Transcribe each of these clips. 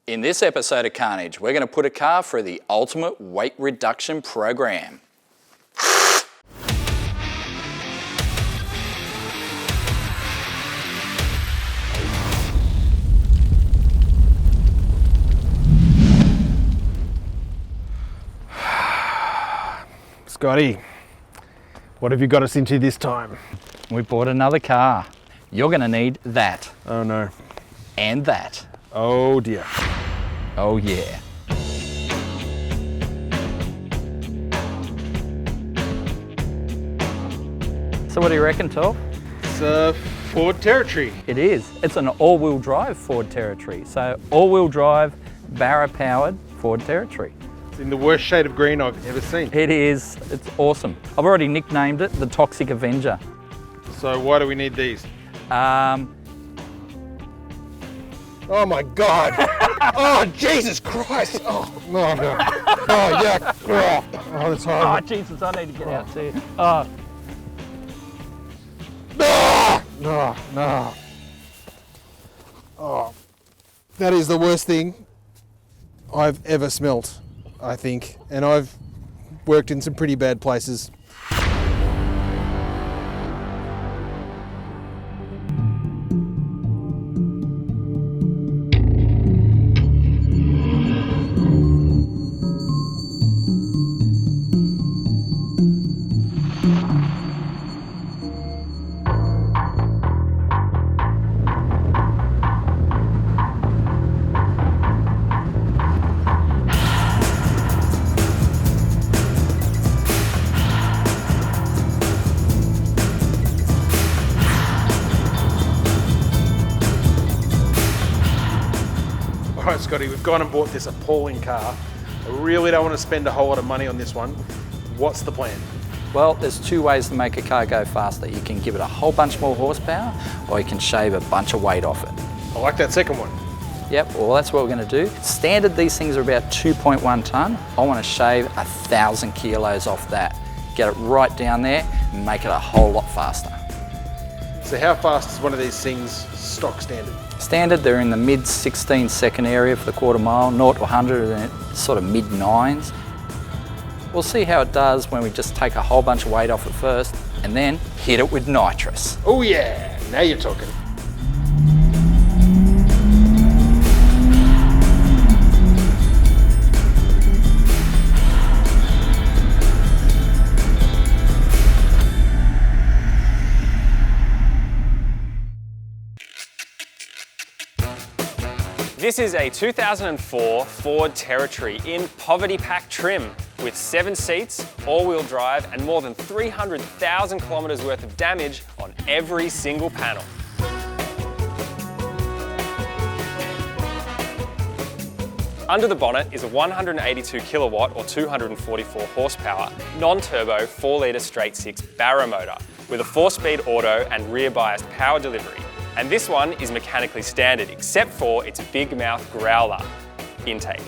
In this episode of Carnage, we're going to put a car through the ultimate weight reduction program. Scotty, what have you got us into this time? We bought another car. You're going to need that. Oh no. And that. Oh dear. Oh yeah. So what do you reckon, Toph? It's a Ford Territory. It is. It's an all-wheel drive Ford Territory. So all-wheel drive, Barra-powered Ford Territory. It's in the worst shade of green I've ever seen. It is. It's awesome. I've already nicknamed it the Toxic Avenger. So why do we need these? Um, Oh my God! Oh Jesus Christ! Oh no no! Oh yeah! Oh that's oh, horrible! Jesus, I need to get out too. Oh, No no! Oh, that is the worst thing I've ever smelt, I think, and I've worked in some pretty bad places. All right, Scotty, we've gone and bought this appalling car. I really don't want to spend a whole lot of money on this one. What's the plan? well, there's two ways to make a car go faster. You can give it a whole bunch more horsepower, or you can shave a bunch of weight off it. I like that second one. Yep, well that's what we're going to do. Standard, these things are about 2.1 tonne. I want to shave 1,000 kilos off that. Get it right down there and make it a whole lot faster. So how fast is one of these things stock standard? Standard, they're in the mid 16-second area for the quarter mile, 0 to 100 and sort of mid 9s. We'll see how it does when we just take a whole bunch of weight off it first and then hit it with nitrous. Oh yeah, now you're talking. This is a 2004 Ford Territory in poverty pack trim with 7 seats, all-wheel drive and more than 300,000 kilometres worth of damage on every single panel. Under the bonnet is a 182 kilowatt or 244 horsepower non-turbo 4-litre straight-six Barra motor with a 4-speed auto and rear-biased power delivery. And this one is mechanically standard, except for its big mouth growler intake.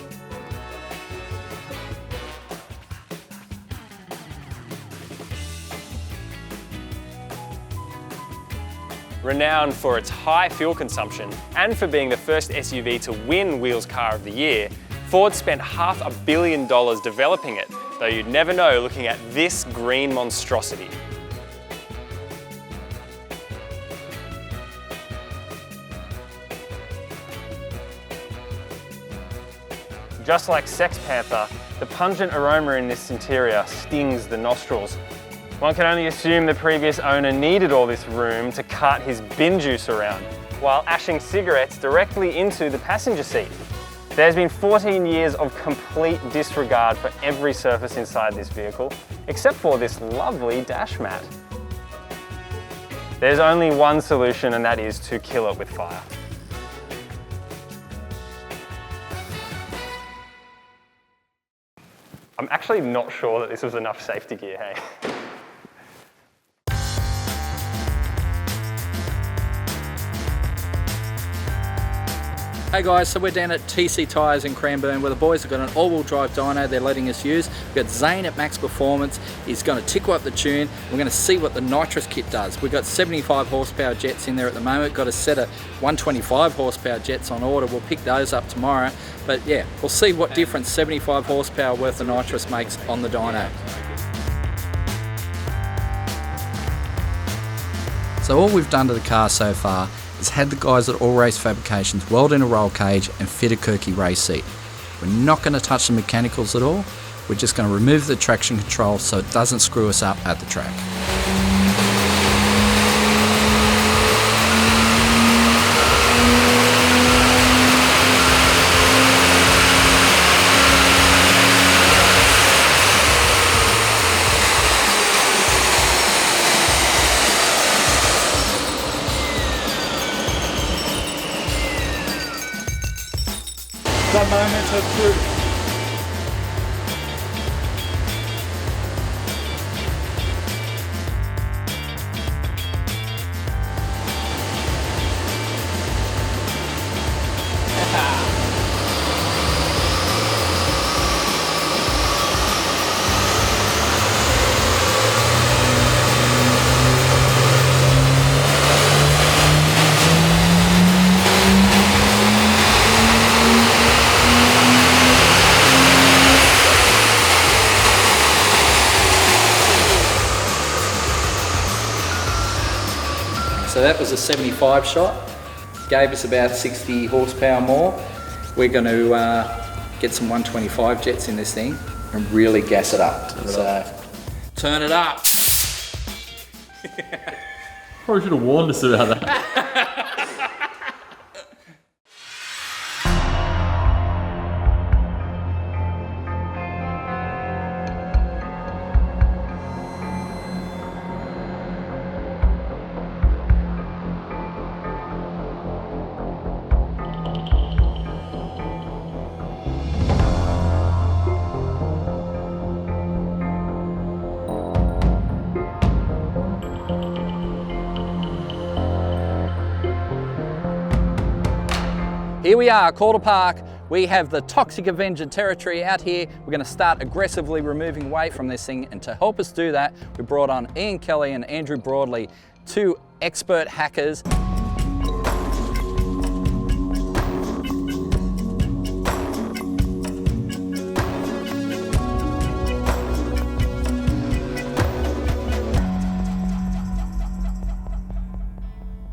Renowned for its high fuel consumption and for being the first SUV to win Wheels Car of the Year, Ford spent $500 million developing it, though you'd never know looking at this green monstrosity. Just like Sex Panther, the pungent aroma in this interior stings the nostrils. One can only assume the previous owner needed all this room to cart his bin juice around, while ashing cigarettes directly into the passenger seat. There's been 14 years of complete disregard for every surface inside this vehicle, except for this lovely dash mat. There's only one solution, and that is to kill it with fire. I'm actually not sure that this was enough safety gear, hey? Hey guys, so we're down at TC Tyres in Cranbourne where the boys have got an all-wheel drive dyno they're letting us use. We've got Zane at max performance. He's going to tickle up the tune. We're going to see what the nitrous kit does. We've got 75 horsepower jets in there at the moment. Got a set of 125 horsepower jets on order. We'll pick those up tomorrow. But yeah, we'll see what difference 75 horsepower worth of nitrous makes on the dyno. So all we've done to the car so far is had the guys at All Race Fabrications weld in a roll cage and fit a Kirky race seat. We're not going to touch the mechanicals at all. We're just going to remove the traction control so it doesn't screw us up at the track. The moment of truth. So that was a 75 shot, gave us about 60 horsepower more. We're going to get some 125 jets in this thing and really gas it up. Turn it up. Probably should have warned us about that. Here we are, Calder Park. We have the toxic Avenger territory out here. We're going to start aggressively removing weight from this thing, and to help us do that, we brought on Ian Kelly and Andrew Broadley, two expert hackers.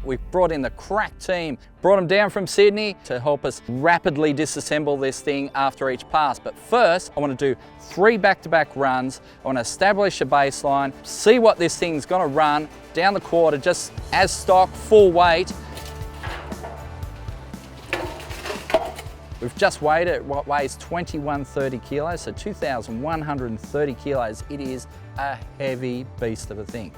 We've brought in the crack team, brought them down from Sydney to help us rapidly disassemble this thing after each pass. But first, I want to do 3 back-to-back runs. I want to establish a baseline, see what this thing's going to run down the quarter just as stock, full weight. We've just weighed it. What weighs 2130 kilos, so 2,130 kilos. It is a heavy beast of a thing.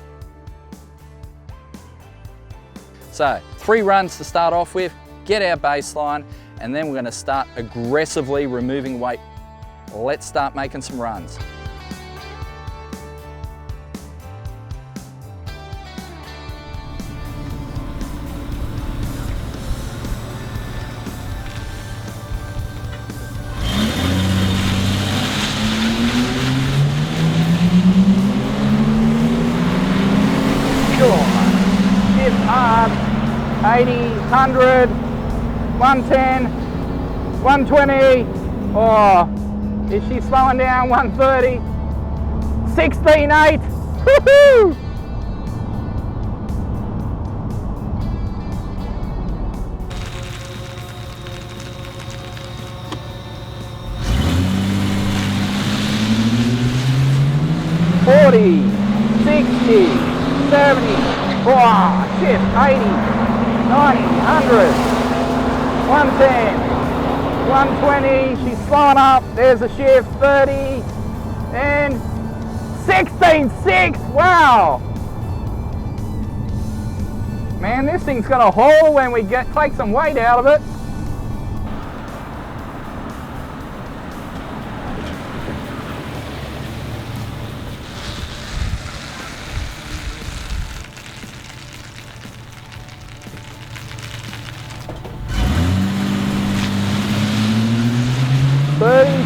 So 3 runs to start off with, get our baseline, and then we're going to start aggressively removing weight. Let's start making some runs. Shift hard, 80, 100, 110, 120, oh, is she slowing down, 130, 16.8, woohoo! $40, 60, 70, oh, shift, 80, 90, 100, 110, 120, she's slowing up, there's a shift, 30, and 16.6, wow! Man, this thing's gonna haul when we take some weight out of it.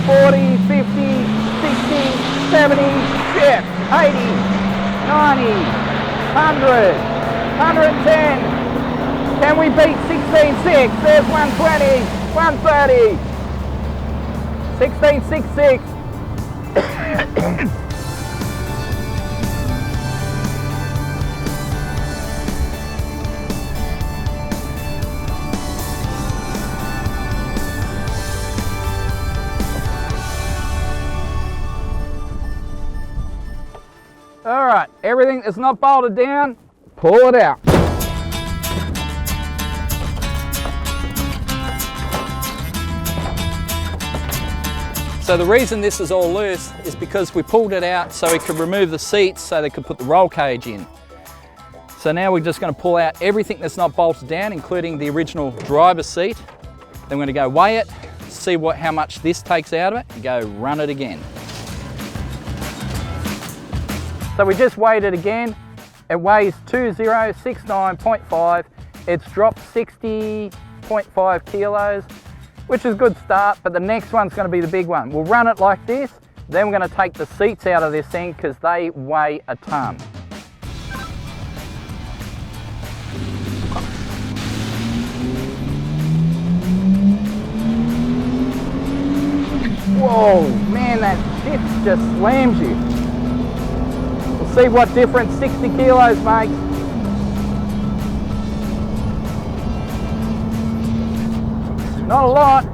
40, 50, 60, 70, shit, 80, 90, 100, 110. Can we beat 16.6? There's 120, 130, 16.66. All right, everything that's not bolted down, pull it out. So the reason this is all loose is because we pulled it out so we could remove the seats so they could put the roll cage in. So now we're just going to pull out everything that's not bolted down, including the original driver's seat. Then we're going to go weigh it, see how much this takes out of it, and go run it again. So we just weighed it again. It weighs 2069.5. It's dropped 60.5 kilos, which is a good start, but the next one's going to be the big one. We'll run it like this, then we're going to take the seats out of this thing because they weigh a ton. Whoa, man, that shit just slams you. We'll see what difference 60 kilos makes. Not a lot.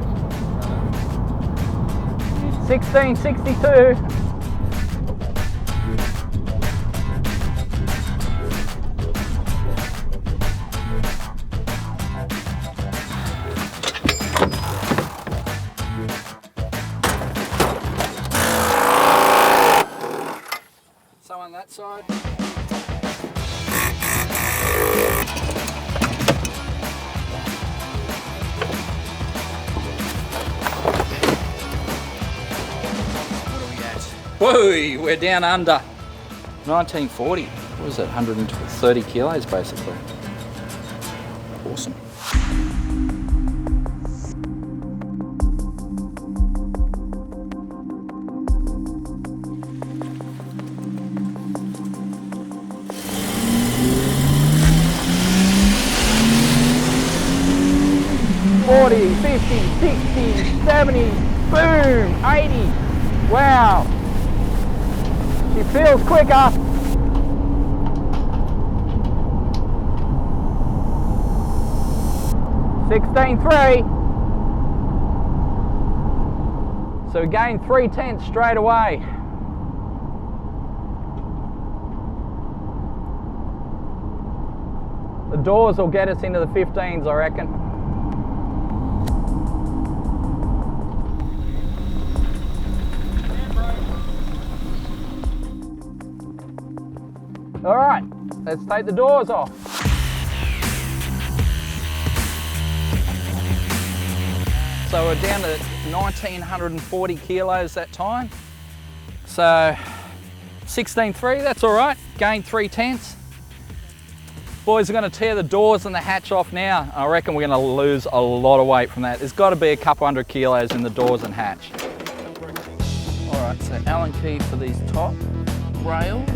1662. So on that side. Whoa, we're down under 1940. What was it? 130 kilos basically. Awesome. $40, $50, $60, $70, boom, $80. Wow. She feels quicker. $16.3. So we gained 3/10 straight away. The doors will get us into the 15s, I reckon. All right, let's take the doors off. So we're down to 1940 kilos that time. So 16.3, that's all right. Gained 3/10. Boys are going to tear the doors and the hatch off now. I reckon we're going to lose a lot of weight from that. There's got to be a couple hundred kilos in the doors and hatch. All right, so Allen key for these top rails.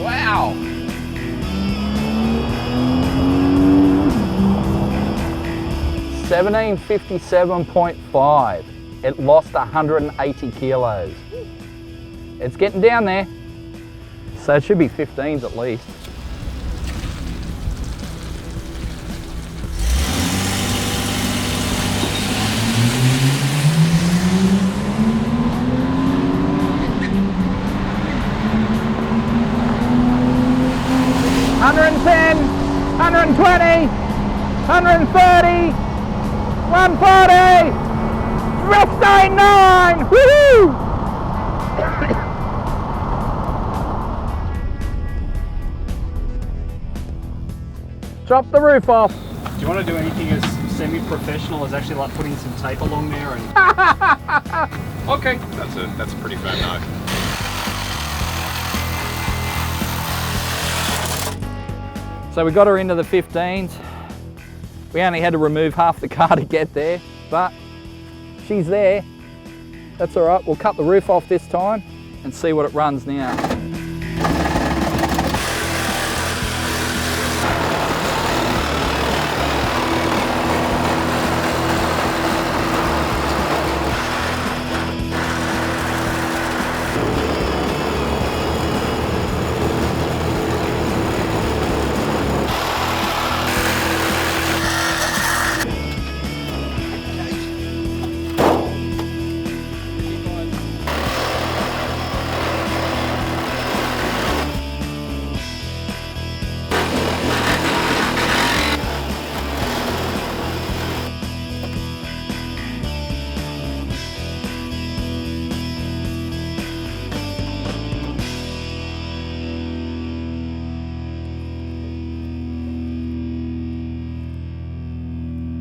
Wow. $1757.5. It lost 180 kilos. It's getting down there. So it should be 15s at least. 110, 120, 130, 140, 59, woohoo! Drop the roof off. Do you want to do anything as semi-professional as actually like putting some tape along there? And Okay, that's a pretty firm no. So we got her into the 15s. We only had to remove half the car to get there, but she's there. That's all right, we'll cut the roof off this time and see what it runs now.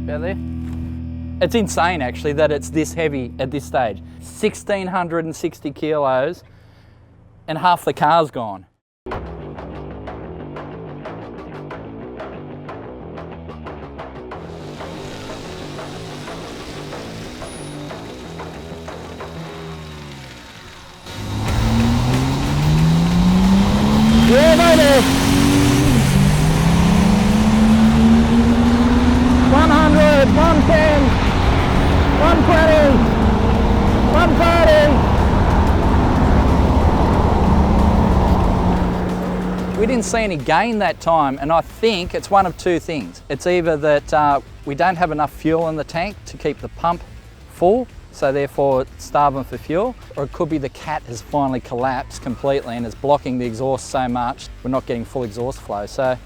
About there? It's insane actually that it's this heavy at this stage. 1,660 kilos and half the car's gone. Yeah, baby! 100, 110, 120, 130. We didn't see any gain that time, and I think it's one of two things. It's either that we don't have enough fuel in the tank to keep the pump full, so therefore it's starving for fuel, or it could be the cat has finally collapsed completely and is blocking the exhaust so much we're not getting full exhaust flow. So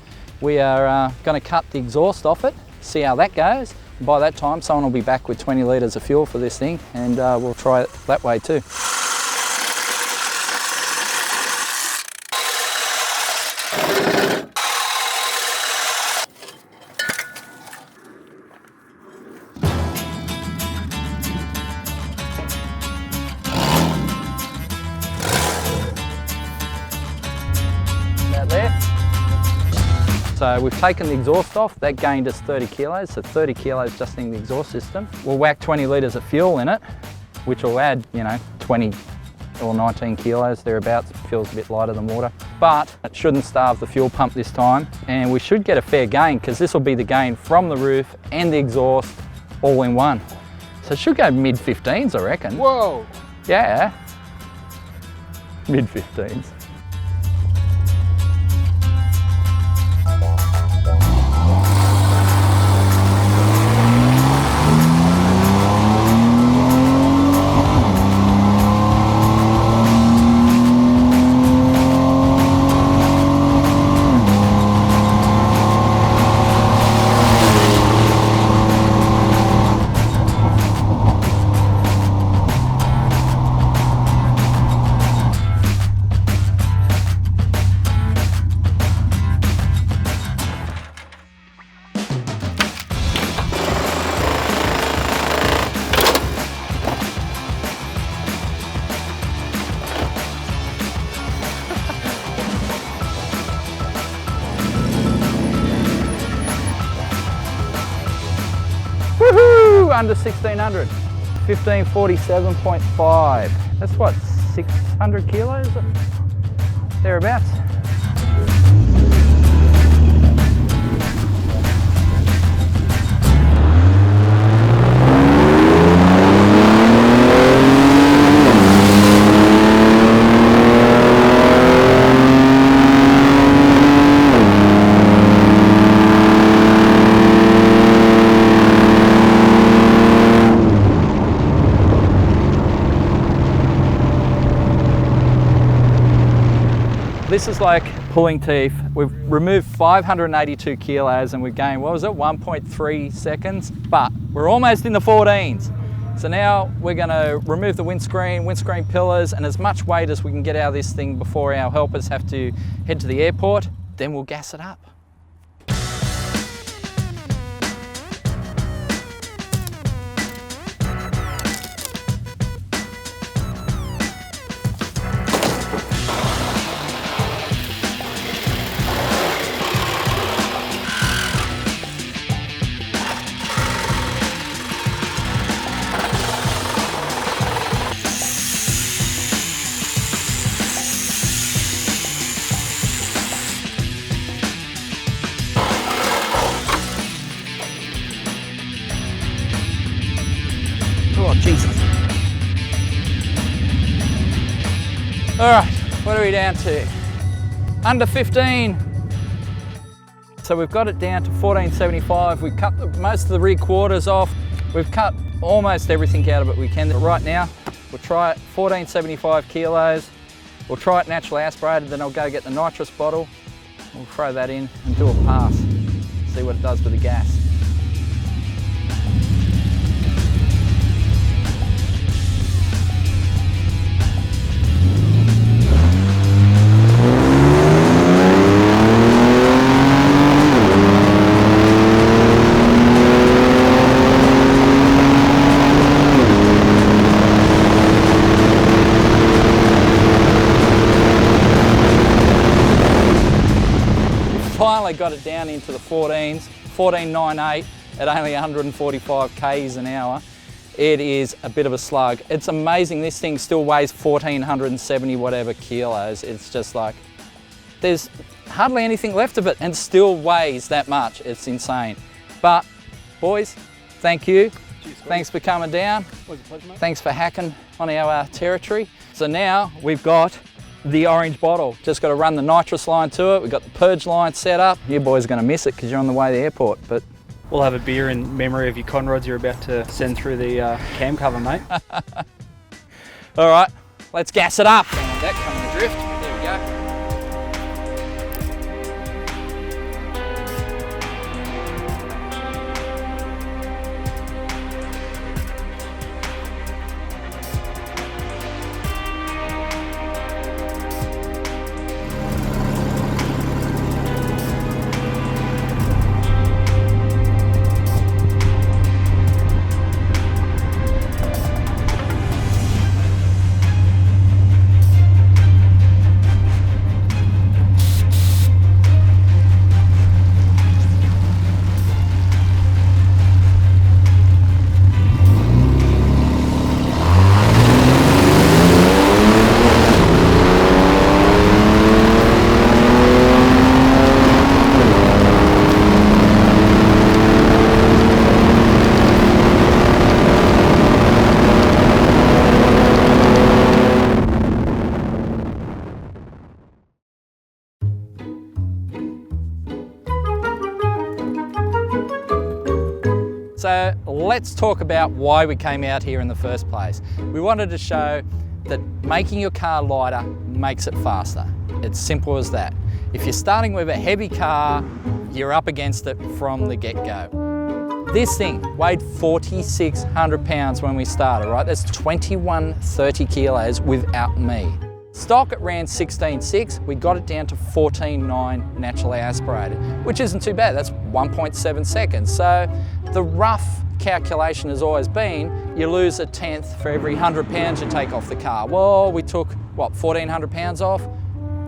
we are going to cut the exhaust off it, see how that goes. And by that time someone will be back with 20 litres of fuel for this thing, and we'll try it that way too. So we've taken the exhaust off, that gained us 30 kilos, so 30 kilos just in the exhaust system. We'll whack 20 litres of fuel in it, which will add, 20 or 19 kilos thereabouts. Feels a bit lighter than water, but it shouldn't starve the fuel pump this time, and we should get a fair gain because this will be the gain from the roof and the exhaust all in one. So it should go mid-15s, I reckon. Whoa! Yeah, mid-15s. Woohoo! Under 1600. 1547.5. That's what, 600 kilos? Thereabouts. This is like pulling teeth. We've removed 582 kilos and we've gained, what was it, 1.3 seconds? But we're almost in the 14s. So now we're gonna remove the windscreen pillars, and as much weight as we can get out of this thing before our helpers have to head to the airport, then we'll gas it up. Oh, Jesus. All right, what are we down to? Under 15. So we've got it down to 1475. We've cut most of the rear quarters off. We've cut almost everything out of it we can. But right now, we'll try it 1475 kilos. We'll try it naturally aspirated, then I'll go get the nitrous bottle. We'll throw that in and do a pass. See what it does with the gas. Finally got it down into the 14s, 14.98 at only 145 k's an hour. It is a bit of a slug. It's amazing this thing still weighs 1,470 whatever kilos. It's just like, there's hardly anything left of it and still weighs that much. It's insane. But boys, thank you. Cheers, thanks for coming down. Always a pleasure, mate. Thanks for hacking on our territory. So now we've got the orange bottle. Just got to run the nitrous line to it. We've got the purge line set up. You boys are going to miss it because you're on the way to the airport, but We'll have a beer in memory of your conrods you're about to send through the cam cover, mate. all right, let's gas it up. And that coming adrift. There we go. So let's talk about why we came out here in the first place. We wanted to show that making your car lighter makes it faster. It's simple as that. If you're starting with a heavy car, you're up against it from the get-go. This thing weighed 4,600 pounds when we started, right? That's 2130 kilos without me. Stock, it ran 16.6. We got it down to 14.9 naturally aspirated, which isn't too bad. That's 1.7 seconds. So the rough calculation has always been, you lose a tenth for every 100 pounds you take off the car. Well, we took, what, 1,400 pounds off?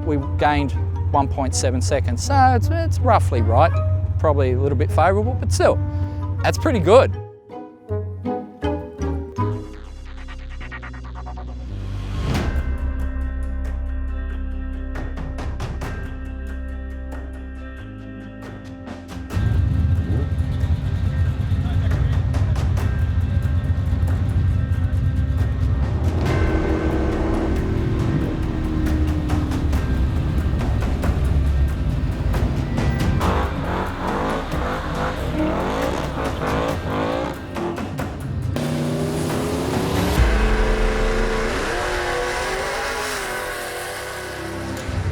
We gained 1.7 seconds. So it's roughly right. Probably a little bit favourable, but still, that's pretty good.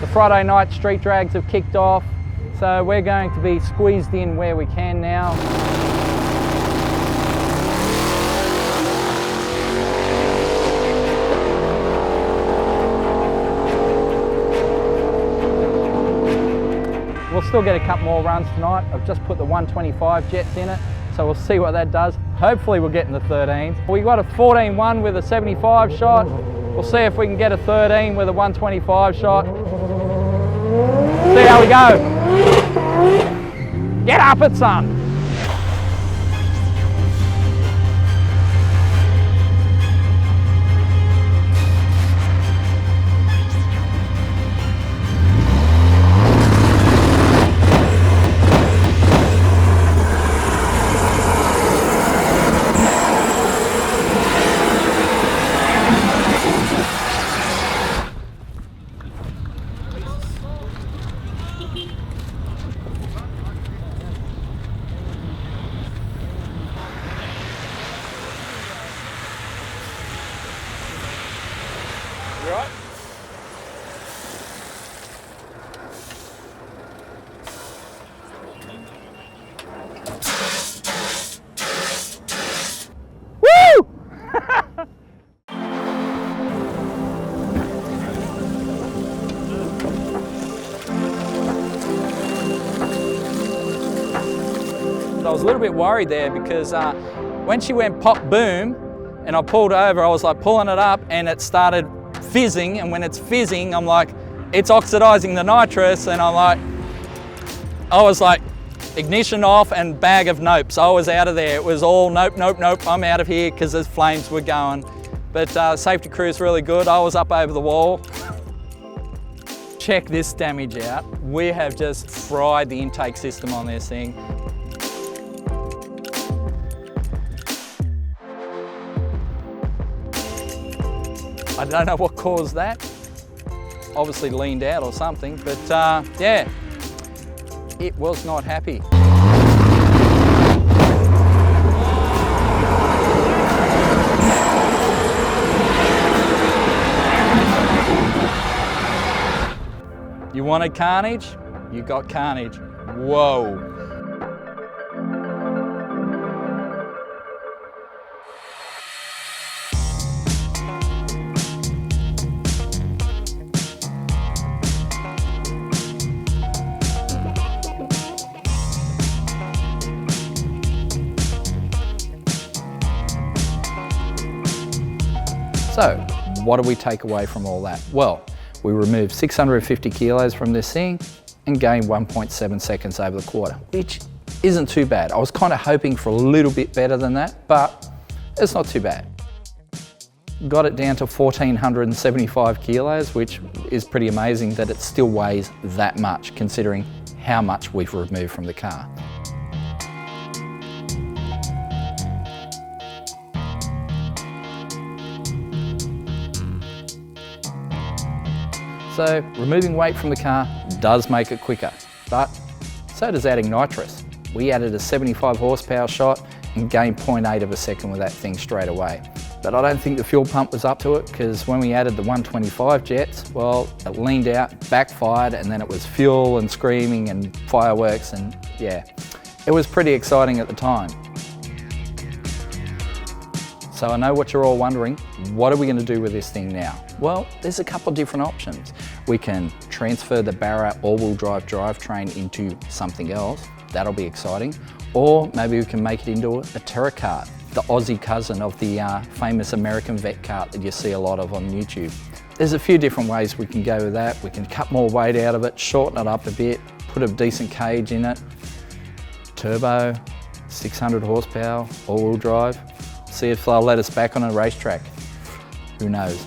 The Friday night street drags have kicked off, so we're going to be squeezed in where we can now. We'll still get a couple more runs tonight. I've just put the 125 jets in it, so we'll see what that does. Hopefully we'll get in the 13s. We got a 14-1 with a 75 shot. We'll see if we can get a 13 with a 125 shot. See how we go. Get up it, son. I was a little bit worried there because when she went pop boom and I pulled over, I was like pulling it up and it started fizzing, and when it's fizzing, I'm like, it's oxidizing the nitrous, and I was like, ignition off and bag of nopes. I was out of there. It was all nope, nope, nope, I'm out of here, because the flames were going. But safety crew's really good. I was up over the wall. Check this damage out. We have just fried the intake system on this thing. I don't know what caused that. Obviously leaned out or something, but yeah, it was not happy. You wanted Carnage? You got Carnage. Whoa. So, what do we take away from all that? Well, we removed 650 kilos from this thing and gained 1.7 seconds over the quarter, which isn't too bad. I was kind of hoping for a little bit better than that, but it's not too bad. Got it down to 1,475 kilos, which is pretty amazing that it still weighs that much, considering how much we've removed from the car. So removing weight from the car does make it quicker, but so does adding nitrous. We added a 75 horsepower shot and gained 0.8 of a second with that thing straight away. But I don't think the fuel pump was up to it, because when we added the 125 jets, well, it leaned out, backfired, and then it was fuel and screaming and fireworks, and yeah, it was pretty exciting at the time. So I know what you're all wondering, what are we going to do with this thing now? Well, there's a couple of different options. We can transfer the Barra all-wheel drive drivetrain into something else, that'll be exciting, or maybe we can make it into a Terra cart, the Aussie cousin of the famous American vet cart that you see a lot of on YouTube. There's a few different ways we can go with that. We can cut more weight out of it, shorten it up a bit, put a decent cage in it, turbo, 600 horsepower, all-wheel drive. See if they'll let us back on a racetrack. Who knows?